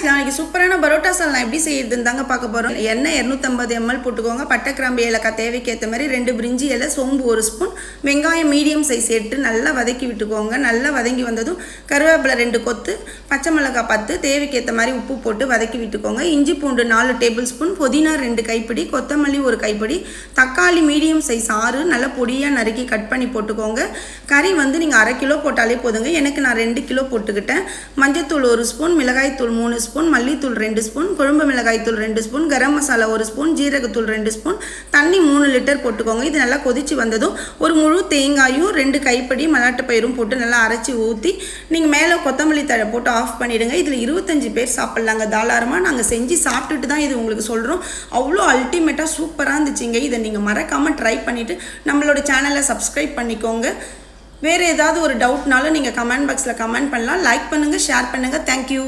நாளைக்கு சூப்பரான பரோட்டா சால்னா எப்படி செய்யறதுன்னு தாங்க பார்க்க போகிறோம். எண்ணெய் 250 ml போட்டுக்கோங்க. பட்டை கிராம்பு ஏலக்காய் தேவைக்கு ஏற்ற மாதிரி 2 பிரிஞ்சி இலை, சோம்பு 1 ஸ்பூன், வெங்காயம் மீடியம் சைஸ் எடுத்து நல்லா வதக்கி விட்டுக்கோங்க. நல்லா வதங்கி வந்ததும் கருவேப்பிலை 2 கொத்து, பச்சை மிளகாய் 10, தேவைக்கு ஏற்ற மாதிரி உப்பு போட்டு வதக்கி விட்டுக்கோங்க. இஞ்சி பூண்டு 4 டேபிள் ஸ்பூன், புதினா 2 கைப்பிடி, கொத்தமல்லி 1 கைப்பிடி, தக்காளி மீடியம் சைஸ் 6 நல்லா பொடியாக நறுக்கி கட் பண்ணி போட்டுக்கோங்க. கறி வந்து நீங்கள் 1/2 கிலோ போட்டாலே போதுங்க. எனக்கு நான் 2 கிலோ போட்டுக்கிட்டேன். மஞ்சத்தூள் 1 ஸ்பூன், மிளகாய்த்தூள் 3 ஸ்பூன், மல்லித்தூள் 2 ஸ்பூன், குழம்பு மிளகாய்த்தூள் 2 ஸ்பூன், கரம் மசாலா 1 ஸ்பூன், ஜீரகத்தூள் 2 ஸ்பூன், தண்ணி 3 லிட்டர் போட்டுக்கோங்க. இது நல்லா கொதிச்சு வந்ததும் ஒரு முழு தேங்காயும் 2 கைப்படி மலாட்டு பயிரும் போட்டு நல்லா அரைச்சி ஊற்றி நீங்கள் மேலே கொத்தமல்லி தழை போட்டு ஆஃப் பண்ணிவிடுங்க. இதில் 25 பேர் சாப்பிட்லாங்க தாராளமாக. நாங்கள் செஞ்சு சாப்பிட்டுட்டு தான் இது உங்களுக்கு சொல்கிறோம். அவ்வளோ அல்டிமேட்டாக சூப்பராக இருந்துச்சுங்க. இதை நீங்கள் மறக்காமல் ட்ரை பண்ணிவிட்டு நம்மளோட சேனலை சப்ஸ்கிரைப் பண்ணிக்கோங்க. வேறு ஏதாவது ஒரு டவுட்னாலும் நீங்கள் கமெண்ட் பாக்ஸில் கமெண்ட் பண்ணலாம். லைக் பண்ணுங்கள், ஷேர் பண்ணுங்கள். தேங்க்யூ.